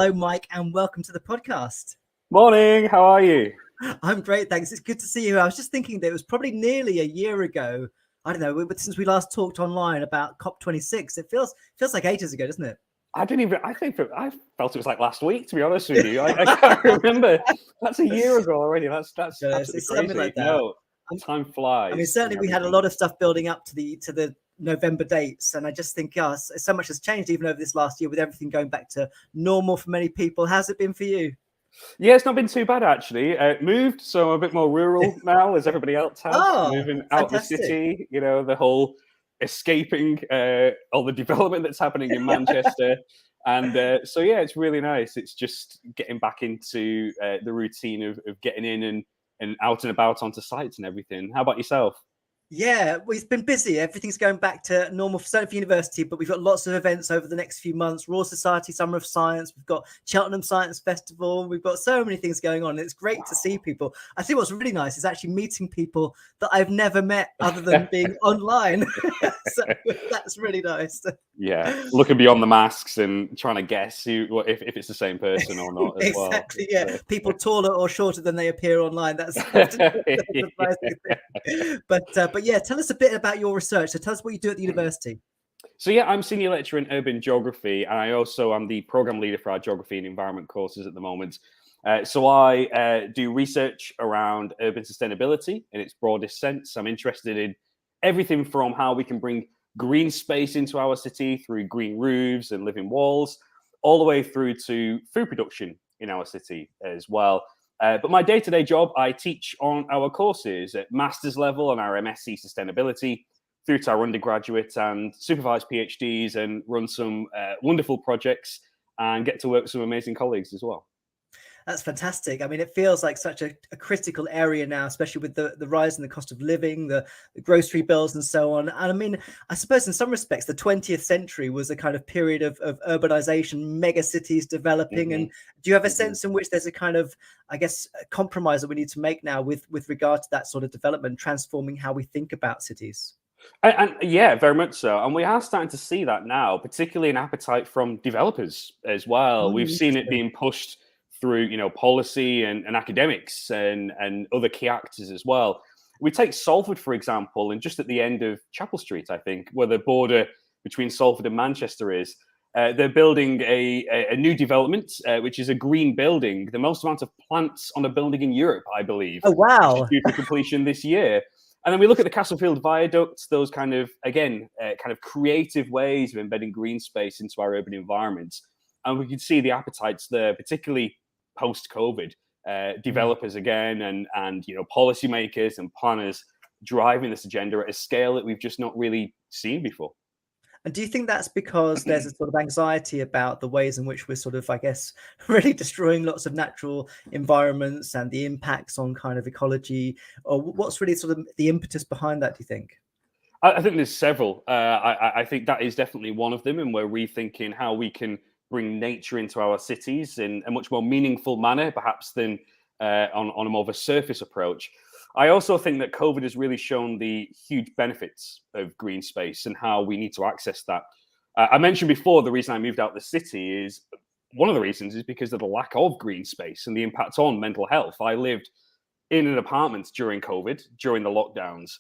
Hello, Mike, and welcome to the podcast. Morning, how are you? I'm great, thanks. It's good to see you. I was just thinking that it was probably nearly a year ago. I don't know, since we last talked online about COP26. It feels like ages ago, doesn't it? I felt it was like last week, to be honest with you. I can't remember. That's a year ago already. That's absolutely crazy. Like that. No, time flies. I mean, certainly we had a lot of stuff building up to the November dates, and I just think so much has changed even over this last year with everything going back to normal for many people. How's it been for you? Yeah, it's not been too bad actually. Moved, so I'm a bit more rural now, as everybody else has. Moving out the city, the whole escaping all the development that's happening in Manchester. And so, yeah, it's really nice. It's just getting back into the routine of getting in and out and about onto sites and everything. How about yourself? Yeah, we've been busy. Everything's going back to normal, certainly for university, but we've got lots of events over the next few months. Royal Society Summer of Science. We've got Cheltenham Science Festival. We've got so many things going on. It's great to see people. I think what's really nice is actually meeting people that I've never met other than being online. So that's really nice. Yeah, looking beyond the masks and trying to guess if it's the same person or not as well. Exactly, yeah. People taller or shorter than they appear online. That's surprising thing. But yeah, tell us a bit about your research. So tell us what you do at the university. So yeah, I'm senior lecturer in urban geography, and I also am the program leader for our geography and environment courses at the moment. So I do research around urban sustainability in its broadest sense. I'm interested in everything from how we can bring green space into our city through green roofs and living walls, all the way through to food production in our city as well. But my day-to-day job, I teach on our courses at master's level on our MSc Sustainability, through to our undergraduate and supervised PhDs, and run some wonderful projects and get to work with some amazing colleagues as well. That's fantastic. I mean, it feels like such a critical area now, especially with the rise in the cost of living, the grocery bills and so on. And I mean, I suppose in some respects, the 20th century was a kind of period of urbanisation, megacities developing. Mm-hmm. And do you have a sense in which there's a kind of, I guess, a compromise that we need to make now with regard to that sort of development, transforming how we think about cities? And yeah, very much so. And we are starting to see that now, particularly an appetite from developers as well. We've seen it being pushed through, policy and academics and other key actors as well. We take Salford, for example, and just at the end of Chapel Street, I think, where the border between Salford and Manchester is, they're building a new development, which is a green building, the most amount of plants on a building in Europe, I believe. Oh, wow. Which is due for completion this year. And then we look at the Castlefield Viaducts, those kind of, again, kind of creative ways of embedding green space into our urban environments. And we can see the appetites there, particularly post-COVID, developers again and policymakers and planners driving this agenda at a scale that we've just not really seen before. And do you think that's because there's a sort of anxiety about the ways in which we're sort of, I guess, really destroying lots of natural environments and the impacts on kind of ecology? Or what's really sort of the impetus behind that, do you think? I think there's several. I think that is definitely one of them. And we're rethinking how we can bring nature into our cities in a much more meaningful manner, perhaps than on a more of a surface approach. I also think that COVID has really shown the huge benefits of green space and how we need to access that. I mentioned before the reason I moved out of the city is one of the reasons is because of the lack of green space and the impact on mental health. I lived in an apartment during COVID, during the lockdowns,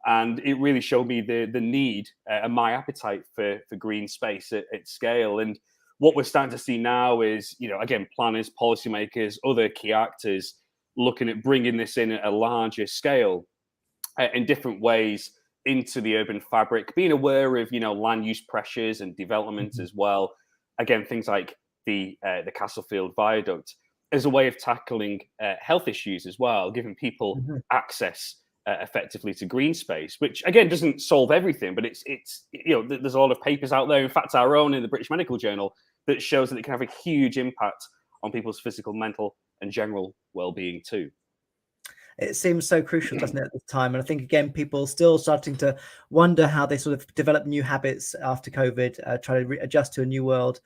and it really showed me the need and my appetite for green space at scale. And what we're starting to see now is, again, planners, policymakers, other key actors looking at bringing this in at a larger scale in different ways into the urban fabric, being aware of, land use pressures and development as well. Again, things like the Castlefield Viaduct as a way of tackling health issues as well, giving people access effectively to green space, which again doesn't solve everything, but it's there's a lot of papers out there, in fact our own in the British Medical Journal, that shows that it can have a huge impact on people's physical, mental and general well-being too. It seems so crucial, doesn't it, at this time? And I think, again, people still starting to wonder how they sort of develop new habits after COVID, try to adjust to a new world.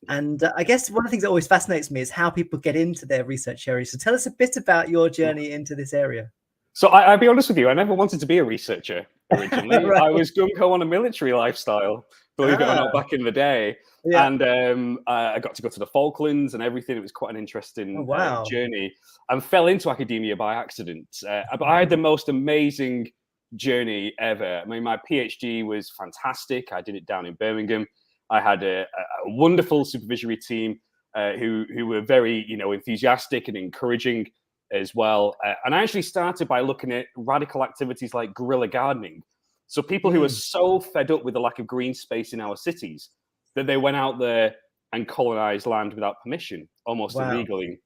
And I guess one of the things that always fascinates me is how people get into their research area. So tell us a bit about your journey into this area. So I'll be honest with you, I never wanted to be a researcher originally. Right. I was gung-ho on a military lifestyle, believe it or not, back in the day. Yeah. And I got to go to the Falklands and everything. It was quite an Oh, interesting wow. journey, and fell into academia by accident. But I had the most amazing journey ever. I mean, my PhD was fantastic. I did it down in Birmingham. I had a wonderful supervisory team who were very, enthusiastic and encouraging as well. And I actually started by looking at radical activities like guerrilla gardening. So people who are so fed up with the lack of green space in our cities that they went out there and colonized land without permission, almost Wow. illegally.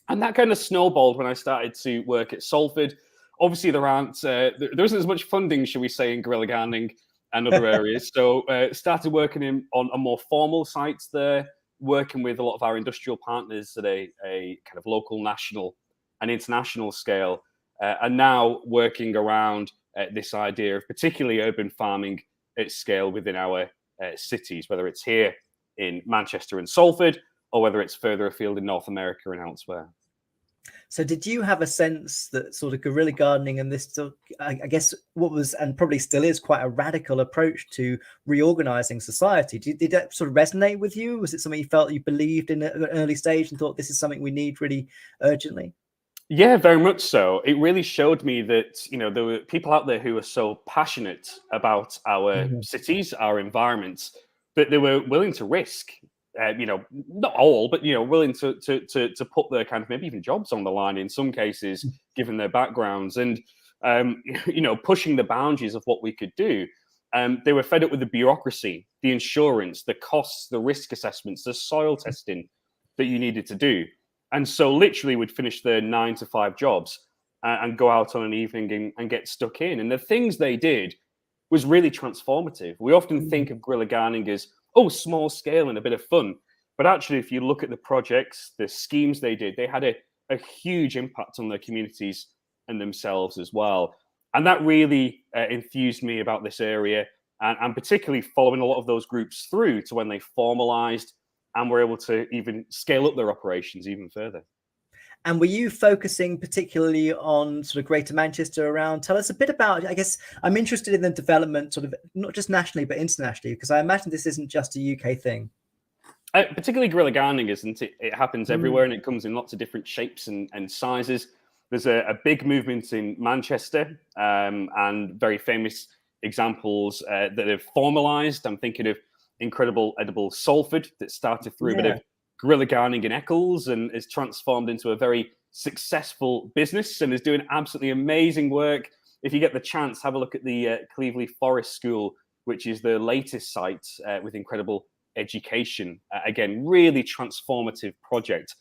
And that kind of snowballed when I started to work at Salford. Obviously, there isn't as much funding, shall we say, in guerrilla gardening and other areas. So started working on more formal sites there, working with a lot of our industrial partners at a kind of local, national and international scale. And now working around this idea of particularly urban farming at scale within our cities, whether it's here in Manchester and Salford, or whether it's further afield in North America and elsewhere. So did you have a sense that sort of guerrilla gardening and this, I guess, what was and probably still is quite a radical approach to reorganizing society? Did that sort of resonate with you? Was it something you felt you believed in at an early stage and thought this is something we need really urgently? Yeah, very much so. It really showed me that, there were people out there who were so passionate about our cities, our environments, that they were willing to risk, not all, but, willing to put their kind of maybe even jobs on the line in some cases, given their backgrounds and, pushing the boundaries of what we could do. They were fed up with the bureaucracy, the insurance, the costs, the risk assessments, the soil testing that you needed to do. And so literally would finish their 9-to-5 jobs and go out on an evening and get stuck in. And the things they did was really transformative. We often think of guerrilla gardening as, small scale and a bit of fun. But actually, if you look at the projects, the schemes they did, they had a huge impact on their communities and themselves as well. And that really enthused me about this area, and particularly following a lot of those groups through to when they formalized and were able to even scale up their operations even further. And were you focusing particularly on sort of Greater Manchester around? Tell us a bit about, I guess, I'm interested in the development sort of not just nationally, but internationally, because I imagine this isn't just a UK thing. Particularly guerrilla gardening, isn't it? It happens everywhere and it comes in lots of different shapes and sizes. There's a big movement in Manchester and very famous examples that have formalized. I'm thinking of incredible edible Salford that started through a bit of guerrilla gardening in Eccles and is transformed into a very successful business and is doing absolutely amazing work. If you get the chance, have a look at the Cleveley Forest School, which is the latest site with incredible education. Again, really transformative project.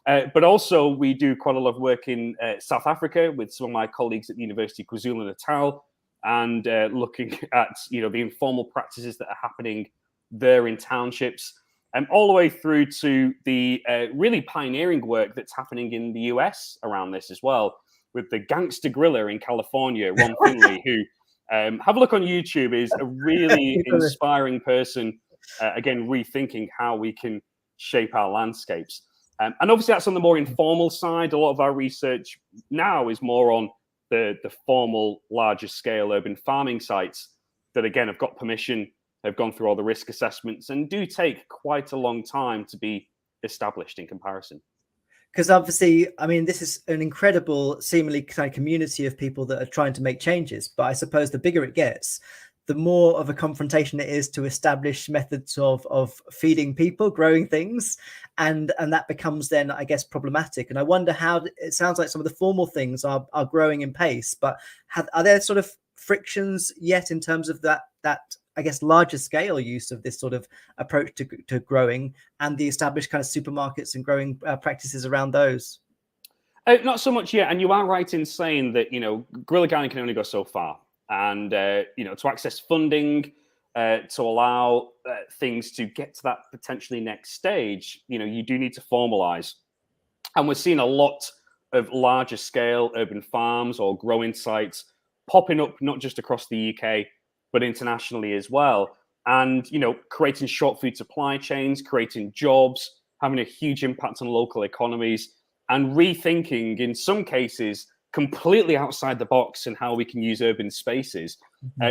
But also we do quite a lot of work in South Africa with some of my colleagues at the University of KwaZulu-Natal and looking at the informal practices that are happening there in townships, and all the way through to the really pioneering work that's happening in the US around this as well, with the gangster gorilla in California, Ron Finley, who have a look on YouTube, is a really inspiring person, again, rethinking how we can shape our landscapes. And obviously that's on the more informal side. A lot of our research now is more on the formal, larger scale urban farming sites that, again, have got permission, have gone through all the risk assessments and do take quite a long time to be established in comparison. Because obviously, I mean, this is an incredible, seemingly kind of community of people that are trying to make changes. But I suppose the bigger it gets, the more of a confrontation it is to establish methods of feeding people, growing things. And that becomes then, I guess, problematic. And I wonder how it sounds like some of the formal things are growing in pace. But are there sort of frictions yet in terms of that I guess, larger scale use of this sort of approach to growing and the established kind of supermarkets and growing practices around those? Not so much yet. And you are right in saying that, guerrilla gardening can only go so far. And, to access funding, to allow things to get to that potentially next stage, you do need to formalize. And we're seeing a lot of larger scale urban farms or growing sites popping up, not just across the UK, but internationally as well. And, creating short food supply chains, creating jobs, having a huge impact on local economies, and rethinking, in some cases, completely outside the box in how we can use urban spaces.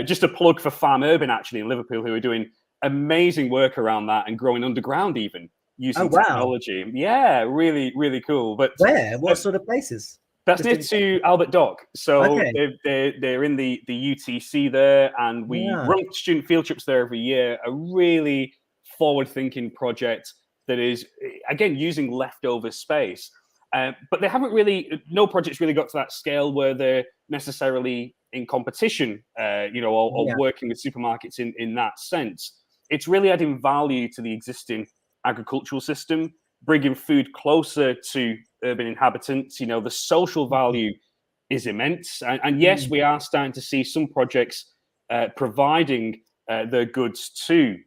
Just a plug for Farm Urban, actually, in Liverpool, who are doing amazing work around that and growing underground even using technology. Yeah, really, really cool. But where? What sort of places? That's near to Albert Dock. So they're in the UTC there, and we run student field trips there every year. A really forward-thinking project that is, again, using leftover space. But they haven't really, no project's really got to that scale where they're necessarily in competition, or working with supermarkets in that sense. It's really adding value to the existing agricultural system, bringing food closer to urban inhabitants. The social value is immense. And yes, we are starting to see some projects providing their goods to,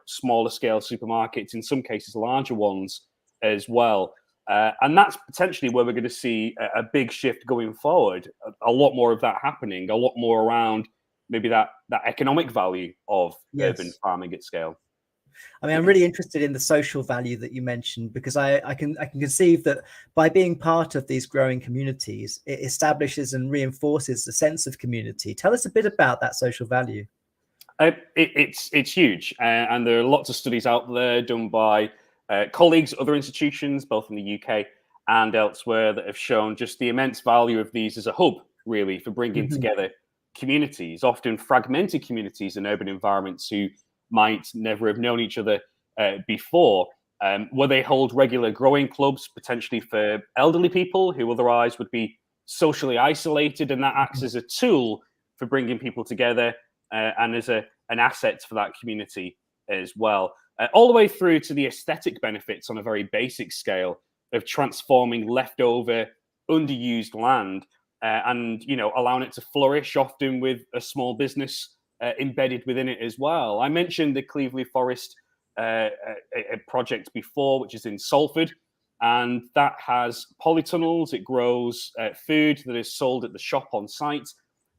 smaller scale supermarkets, in some cases larger ones as well. And that's potentially where we're going to see a big shift going forward. A lot more of that happening, a lot more around maybe that economic value of urban farming at scale. I mean, I'm really interested in the social value that you mentioned, because I can conceive that by being part of these growing communities, it establishes and reinforces a sense of community. Tell us a bit about that social value. It's huge, and there are lots of studies out there done by colleagues, other institutions, both in the UK and elsewhere, that have shown just the immense value of these as a hub, really, for bringing together communities, often fragmented communities in urban environments who might never have known each other before, where they hold regular growing clubs, potentially for elderly people who otherwise would be socially isolated, and that acts as a tool for bringing people together and as an asset for that community as well. All the way through to the aesthetic benefits on a very basic scale of transforming leftover, underused land and allowing it to flourish, often with a small business embedded within it as well. I mentioned the Cleveley Forest project before, which is in Salford, and that has polytunnels. It grows food that is sold at the shop on site.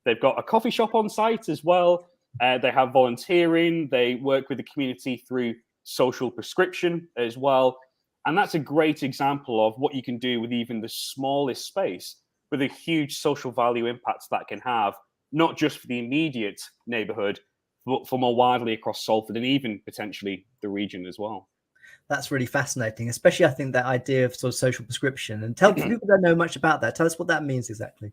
They've got a coffee shop on site as well. They have volunteering. They work with the community through social prescription as well. And that's a great example of what you can do with even the smallest space, with a huge social value impact that can have, not just for the immediate neighbourhood, but for more widely across Salford and even potentially the region as well. That's really fascinating, especially I think that idea of sort of social prescription. And tell people who don't know much about that, tell us what that means exactly.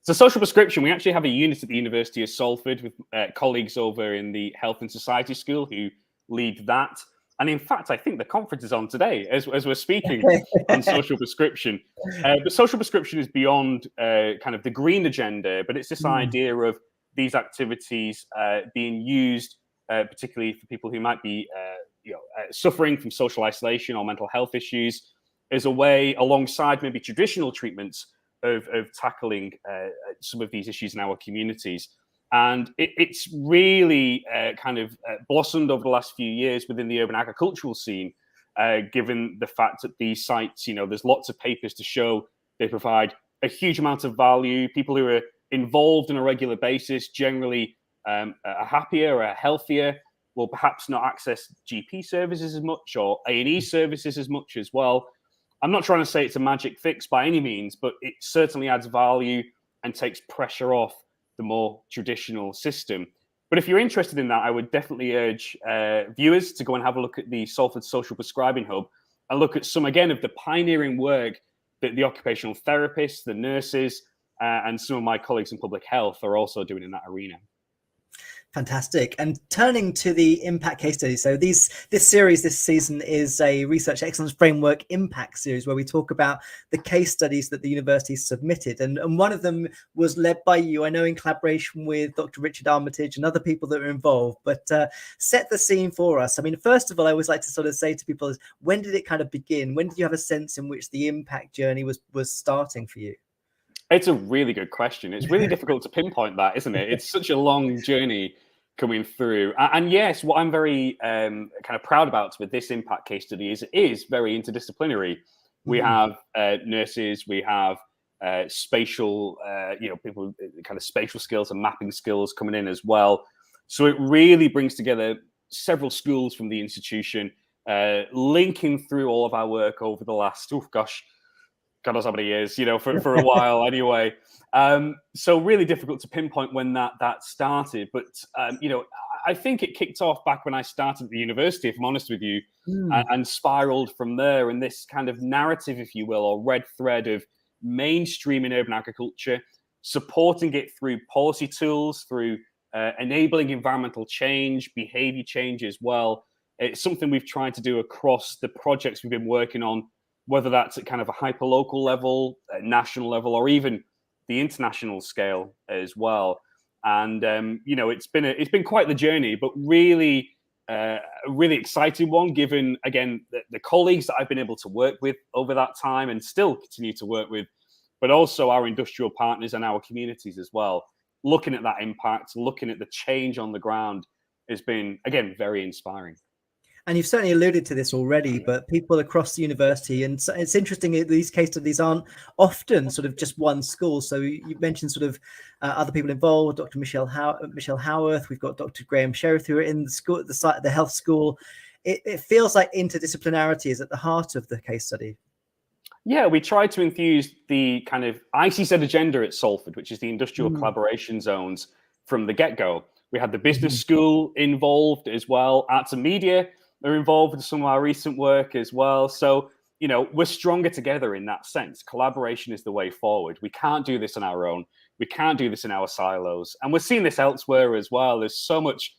So social prescription, we actually have a unit at the University of Salford with colleagues over in the Health and Society School who lead that. And in fact, I think the conference is on today as we're speaking on social prescription. But social prescription is beyond kind of the green agenda, but it's this idea of these activities being used, particularly for people who might be suffering from social isolation or mental health issues, as a way, alongside maybe traditional treatments, of tackling some of these issues in our communities. And it's really blossomed over the last few years within the urban agricultural scene, given the fact that these sites, there's lots of papers to show they provide a huge amount of value. People who are involved on a regular basis generally are happier, are healthier, will perhaps not access GP services as much or A&E services as much as well. I'm not trying to say it's a magic fix by any means, but it certainly adds value and takes pressure off the more traditional system. But if you're interested in that, I would definitely urge viewers to go and have a look at the Salford Social Prescribing Hub and look at some, again, of the pioneering work that the occupational therapists, the nurses, and some of my colleagues in public health are also doing in that arena. Fantastic. And turning to the impact case study. So this series this season is a Research Excellence Framework impact series where we talk about the case studies that the university submitted. And one of them was led by you, I know, in collaboration with Dr. Richard Armitage and other people that were involved. But set the scene for us. I mean, first of all, I always like to sort of say to people, is when did it kind of begin? When did you have a sense in which the impact journey was starting for you? It's a really good question. It's really difficult to pinpoint that, isn't it? It's such a long journey coming through. And yes, what I'm very kind of proud about with this impact case study is it is very interdisciplinary. We have nurses, we have spatial, people kind of spatial skills and mapping skills coming in as well. So it really brings together several schools from the institution, linking through all of our work over the last, God knows how many years, for a while anyway. So really difficult to pinpoint when that started. But, I think it kicked off back when I started at the university, if I'm honest with you, and spiraled from there. And this kind of narrative, if you will, or red thread of mainstreaming urban agriculture, supporting it through policy tools, through enabling environmental change, behavior change as well. It's something we've tried to do across the projects we've been working on, whether that's at kind of a hyper-local level, national level, or even the international scale as well. And it's been quite the journey, but really a really exciting one, given again the colleagues that I've been able to work with over that time and still continue to work with, but also our industrial partners and our communities as well. Looking at that impact, looking at the change on the ground has been, again, very inspiring. And you've certainly alluded to this already, but people across the university, and so it's interesting, these case studies aren't often sort of just one school. So you mentioned sort of other people involved, Dr. Michelle Howarth, we've got Dr. Graham Sheriff, who are in the school, the health school. It feels like interdisciplinarity is at the heart of the case study. Yeah, we tried to infuse the kind of ICZ agenda at Salford, which is the industrial collaboration zones, from the get-go. We had the business school involved as well. Arts and media are involved with some of our recent work as well. So, we're stronger together in that sense. Collaboration is the way forward. We can't do this on our own. We can't do this in our silos. And we're seeing this elsewhere as well. There's so much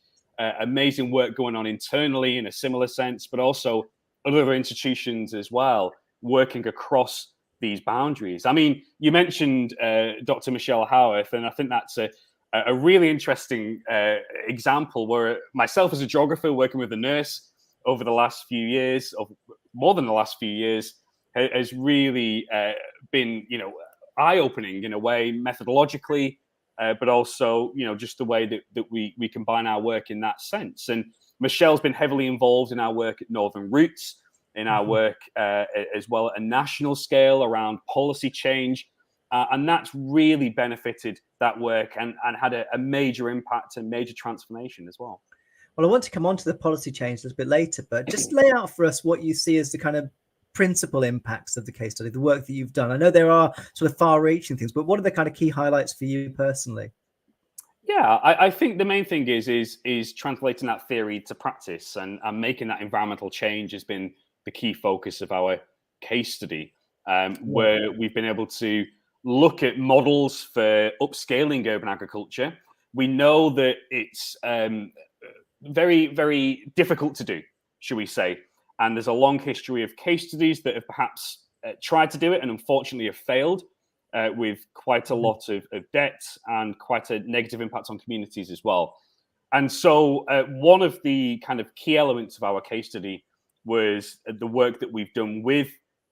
amazing work going on internally in a similar sense, but also other institutions as well, working across these boundaries. I mean, you mentioned Dr. Michelle Howarth, and I think that's a really interesting example where myself as a geographer working with a nurse over the last few years, or more than the last few years, has really been, eye-opening in a way, methodologically, but also, just the way that we combine our work in that sense. And Michelle's been heavily involved in our work at Northern Roots, in our work as well at a national scale around policy change. And that's really benefited that work and had a major impact and major transformation as well. Well, I want to come on to the policy change a little bit later, but just lay out for us what you see as the kind of principal impacts of the case study, the work that you've done. I know there are sort of far-reaching things, but what are the kind of key highlights for you personally? Yeah, I think the main thing is translating that theory to practice and making that environmental change has been the key focus of our case study, where we've been able to look at models for upscaling urban agriculture. We know that it's very, very difficult to do, should we say. And there's a long history of case studies that have perhaps tried to do it and unfortunately have failed with quite a lot of debt and quite a negative impact on communities as well. And so one of the kind of key elements of our case study was the work that we've done with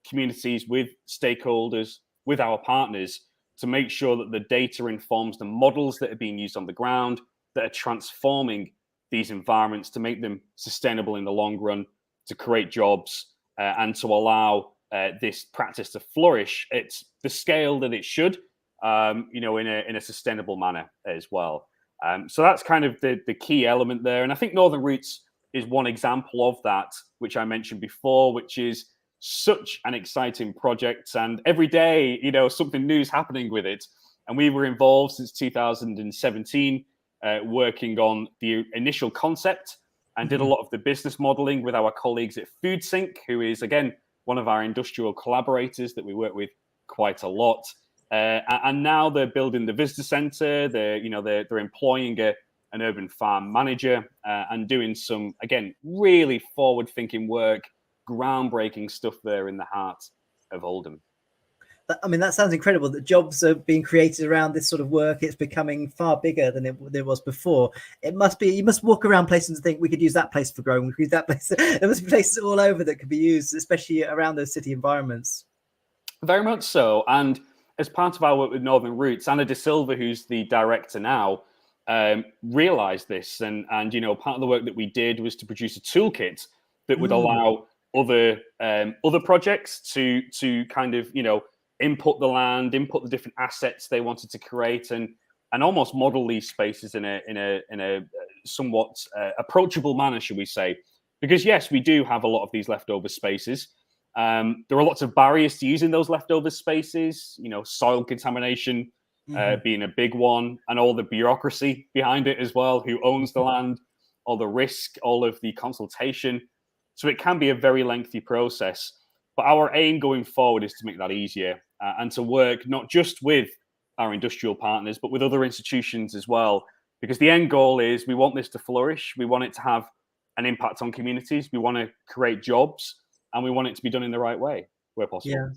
communities, with stakeholders, with our partners to make sure that the data informs the models that are being used on the ground, that are transforming these environments to make them sustainable in the long run, to create jobs, and to allow this practice to flourish at the scale that it should, in a sustainable manner as well. So that's kind of the key element there. And I think Northern Roots is one example of that, which I mentioned before, which is such an exciting project. And every day, something new is happening with it. And we were involved since 2017, working on the initial concept and did a lot of the business modeling with our colleagues at FoodSync, who is, again, one of our industrial collaborators that we work with quite a lot. And now they're building the visitor centre. They're employing an urban farm manager and doing some, again, really forward-thinking work, groundbreaking stuff there in the heart of Oldham. I mean, that sounds incredible that jobs are being created around this sort of work. It's becoming far bigger than it was before. It must be, you must walk around places and think we could use that place for growing. We could use that place. There must be places all over that could be used, especially around those city environments. Very much so. And as part of our work with Northern Roots, Anna De Silva, who's the director now, realized this. And part of the work that we did was to produce a toolkit that would allow other projects to kind of, input the land, input the different assets they wanted to create, and almost model these spaces in a somewhat approachable manner, should we say? Because yes, we do have a lot of these leftover spaces, There are lots of barriers to using those leftover spaces, soil contamination being a big one, and all the bureaucracy behind it as well, who owns the land, all the risk, all of the consultation. So it can be a very lengthy process. But our aim going forward is to make that easier and to work not just with our industrial partners, but with other institutions as well. Because the end goal is we want this to flourish. We want it to have an impact on communities. We want to create jobs, and we want it to be done in the right way where possible. Yeah.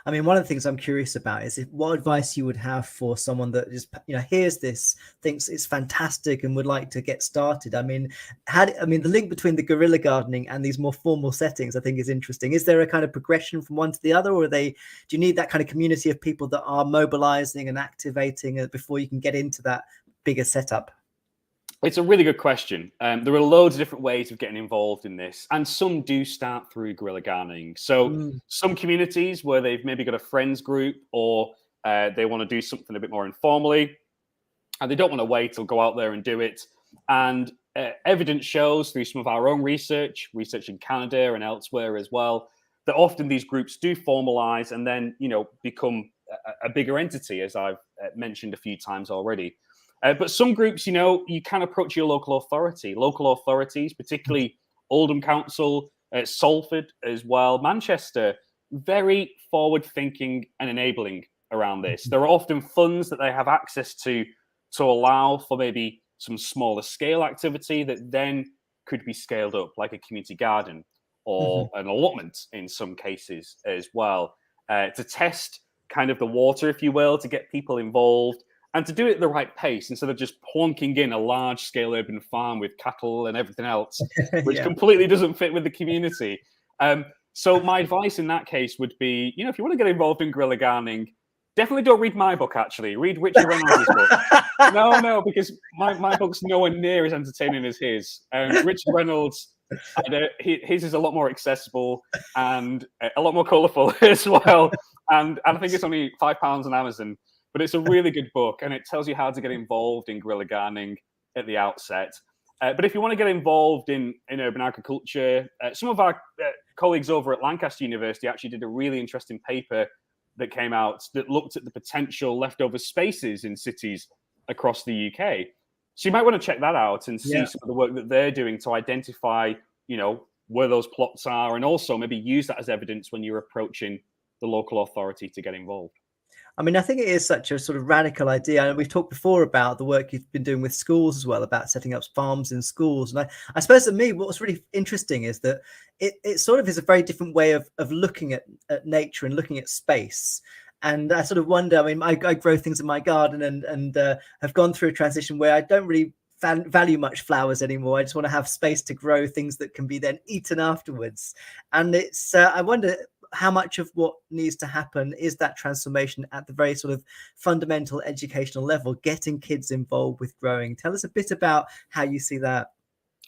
I mean, one of the things I'm curious about is what advice you would have for someone that just, hears this, thinks it's fantastic and would like to get started. I mean, the link between the guerrilla gardening and these more formal settings, I think, is interesting. Is there a kind of progression from one to the other, or do you need that kind of community of people that are mobilizing and activating before you can get into that bigger setup? It's a really good question. There are loads of different ways of getting involved in this, and some do start through guerrilla gardening. So some communities where they've maybe got a friends group, or they want to do something a bit more informally, and they don't want to wait till go out there and do it. And evidence shows through some of our own research in Canada and elsewhere as well, that often these groups do formalize and then, become a bigger entity, as I've mentioned a few times already. But some groups, you can approach your local authority. Local authorities, particularly Oldham Council, Salford as well, Manchester, very forward-thinking and enabling around this. There are often funds that they have access to allow for maybe some smaller scale activity that then could be scaled up, like a community garden or an allotment in some cases as well, to test kind of the water, if you will, to get people involved, and to do it at the right pace instead of just plonking in a large-scale urban farm with cattle and everything else, which completely doesn't fit with the community. So my advice in that case would be, if you want to get involved in guerrilla gardening, definitely don't read my book, actually. Read Richard Reynolds' book. No, because my book's nowhere near as entertaining as his. Richard Reynolds, his is a lot more accessible and a lot more colourful as well. And I think it's only £5 on Amazon. But it's a really good book, and it tells you how to get involved in guerrilla gardening at the outset. But if you want to get involved in urban agriculture, some of our colleagues over at Lancaster University actually did a really interesting paper that came out that looked at the potential leftover spaces in cities across the UK. So you might want to check that out and see some of the work that they're doing to identify, where those plots are, and also maybe use that as evidence when you're approaching the local authority to get involved. I mean, I think it is such a sort of radical idea. And we've talked before about the work you've been doing with schools as well, about setting up farms in schools. And I suppose to me, what's really interesting is that it sort of is a very different way of looking at nature and looking at space. And I sort of wonder, I mean, I grow things in my garden and have gone through a transition where I don't really value much flowers anymore. I just want to have space to grow things that can be then eaten afterwards. And it's, I wonder how much of what needs to happen is that transformation at the very sort of fundamental educational level, getting kids involved with growing. Tell us a bit about how you see that.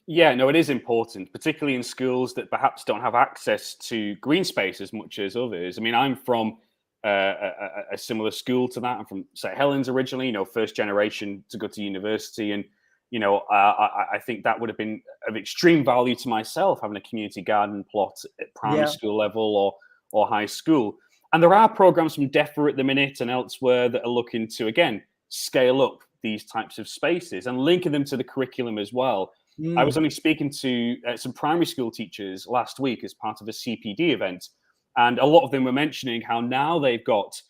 Yeah, no, it is important, particularly in schools that perhaps don't have access to green space as much as others. I mean, I'm from a similar school to that. I'm from St Helens originally, first generation to go to university. And, I think that would have been of extreme value to myself, having a community garden plot at primary school level or high school. And there are programs from DEFRA at the minute and elsewhere that are looking to, again, scale up these types of spaces and linking them to the curriculum as well. I was only speaking to some primary school teachers last week as part of a CPD event, and a lot of them were mentioning how now they've got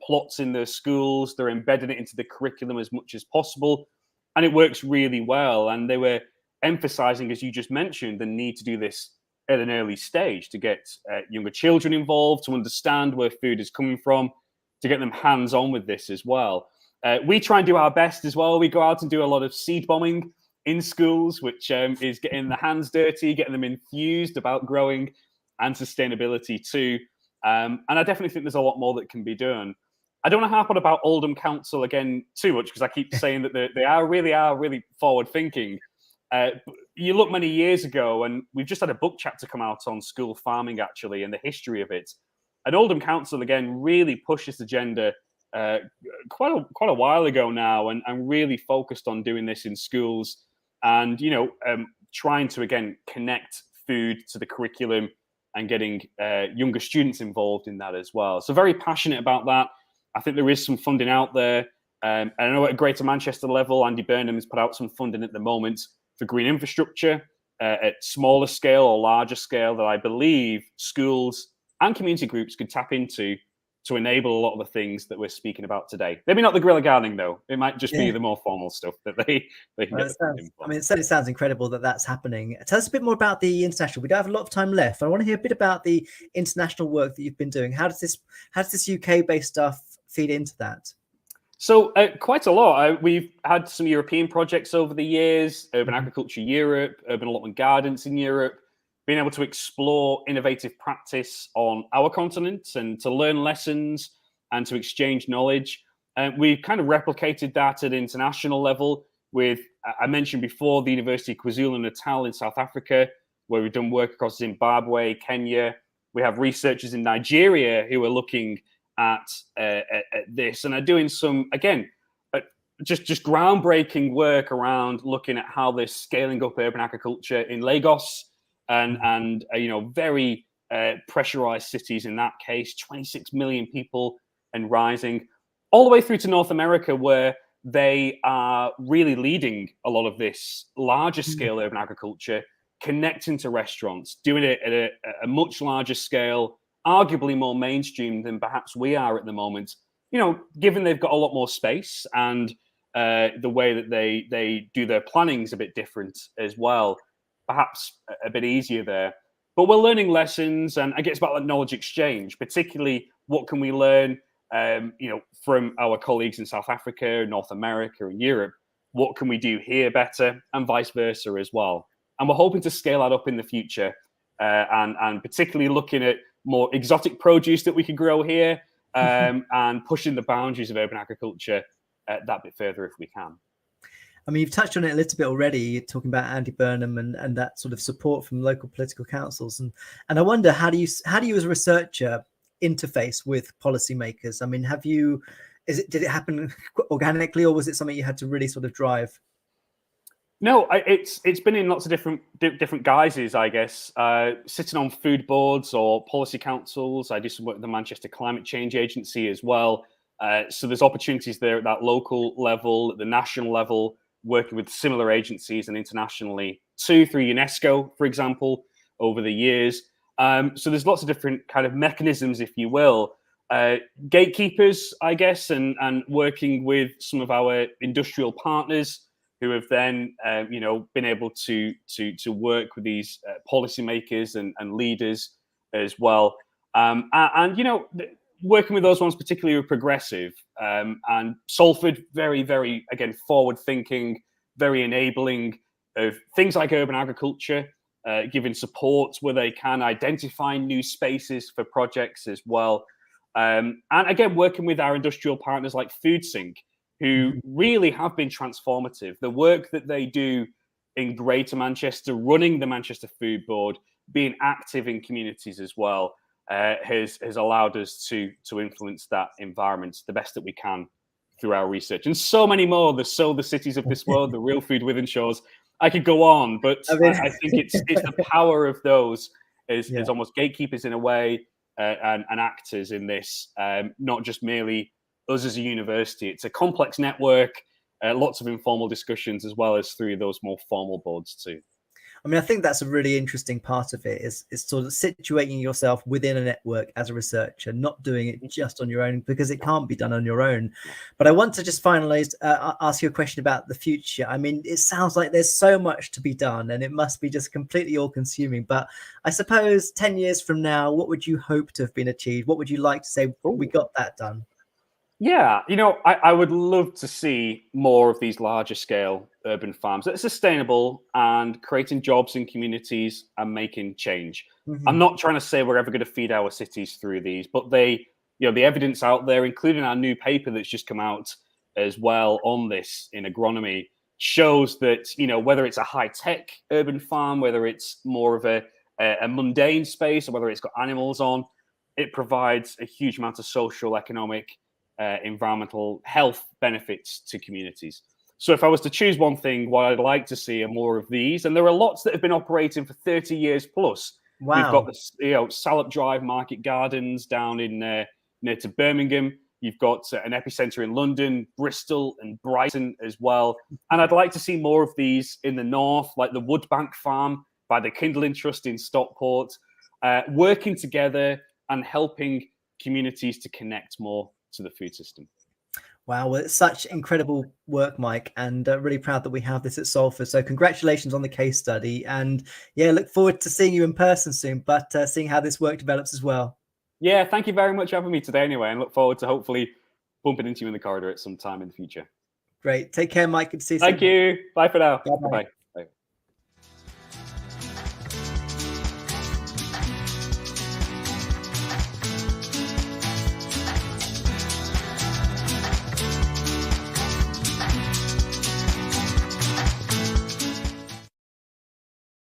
plots in their schools. They're embedding it into the curriculum as much as possible, and it works really well. And they were emphasizing, as you just mentioned, the need to do this at an early stage to get younger children involved, to understand where food is coming from, to get them hands-on with this as well. We try and do our best as well. We go out and do a lot of seed bombing in schools, which is getting the hands dirty, getting them enthused about growing and sustainability too. And I definitely think there's a lot more that can be done. I don't want to harp on about Oldham Council again too much, because I keep saying that they are really forward-thinking. You look many years ago, and we've just had a book chapter come out on school farming, actually, and the history of it. And Oldham Council, again, really pushed this agenda quite a while ago now, and really focused on doing this in schools and, trying to, again, connect food to the curriculum and getting younger students involved in that as well. So very passionate about that. I think there is some funding out there. And I know at a Greater Manchester level, Andy Burnham has put out some funding at the moment for green infrastructure at smaller scale or larger scale that I believe schools and community groups could tap into to enable a lot of the things that we're speaking about today. Maybe not the guerrilla gardening, though. It might just be the more formal stuff that they can get the funding for. I mean, it certainly sounds incredible that that's happening. Tell us a bit more about the international. We don't have a lot of time left. I want to hear a bit about the international work that you've been doing. How does this UK-based stuff feed into that? So quite a lot. We've had some European projects over the years, Urban Agriculture Europe, Urban Allotment Gardens in Europe, being able to explore innovative practice on our continent and to learn lessons and to exchange knowledge. We've kind of replicated that at international level with, I mentioned before, the University of KwaZulu-Natal in South Africa, where we've done work across Zimbabwe, Kenya. We have researchers in Nigeria who are looking at this and are doing some, again, just groundbreaking work around looking at how they're scaling up urban agriculture in Lagos and very pressurized cities in that case, 26 million people and rising, all the way through to North America, where they are really leading a lot of this larger scale urban agriculture, connecting to restaurants, doing it at a much larger scale, arguably more mainstream than perhaps we are at the moment, given they've got a lot more space and the way that they do their planning is a bit different as well, perhaps a bit easier there. But we're learning lessons, and I guess about that knowledge exchange, particularly what can we learn, from our colleagues in South Africa, North America, and Europe. What can we do here better, and vice versa as well. And we're hoping to scale that up in the future, and particularly looking at more exotic produce that we can grow here, and pushing the boundaries of urban agriculture that bit further if we can. I mean, you've touched on it a little bit already. You're talking about Andy Burnham and that sort of support from local political councils, and I wonder how do you as a researcher interface with policymakers? I mean, did it happen organically, or was it something you had to really sort of drive? No, it's been in lots of different guises, I guess. Sitting on food boards or policy councils. I do some work with the Manchester Climate Change Agency as well. So there's opportunities there at that local level, at the national level, working with similar agencies and internationally too, through UNESCO, for example, over the years. So there's lots of different kind of mechanisms, if you will. Gatekeepers, I guess, and working with some of our industrial partners who have then, been able to work with these policymakers and leaders as well. Working with those ones, particularly with progressive, and Salford, very, very, again, forward-thinking, very enabling of things like urban agriculture, giving support where they can, identify new spaces for projects as well. And again, working with our industrial partners like FoodSync, who really have been transformative. The work that they do in Greater Manchester, running the Manchester Food Board, being active in communities as well, has allowed us to influence that environment the best that we can through our research. And so many more, the cities of this world, the real food within shores. I could go on, but I think it's the power of those is almost gatekeepers in a way, and actors in this, not just merely us as a university. It's a complex network, lots of informal discussions, as well as through those more formal boards too. I mean, I think that's a really interesting part of it is sort of situating yourself within a network as a researcher, not doing it just on your own, because it can't be done on your own. But I want to just finalize, ask you a question about the future. I mean, it sounds like there's so much to be done and it must be just completely all consuming. But I suppose 10 years from now, what would you hope to have been achieved? What would you like to say, we got that done? Yeah, I would love to see more of these larger scale urban farms that are sustainable and creating jobs in communities and making change. I'm not trying to say we're ever going to feed our cities through these, but the evidence out there, including our new paper that's just come out as well on this in agronomy, shows that, whether it's a high-tech urban farm, whether it's more of a mundane space, or whether it's got animals on, it provides a huge amount of social, economic, environmental health benefits to communities. So if I was to choose one thing, what I'd like to see are more of these, and there are lots that have been operating for 30 years plus We've got Wow. the Salop Drive Market Gardens down in near to Birmingham. You've got an epicenter in London, Bristol, and Brighton as well. And I'd like to see more of these in the north, like the Woodbank Farm by the Kindling Trust in Stockport, working together and helping communities to connect more to the food system. Wow, well, it's such incredible work, Mike, and really proud that we have this at Salford. So congratulations on the case study, and yeah, look forward to seeing you in person soon, but seeing how this work develops as well. Yeah, thank you very much for having me today anyway, and look forward to hopefully bumping into you in the corridor at some time in the future. Great. Take care, Mike. Good to see you Thank soon. you. Bye for now. Bye-bye. Bye-bye.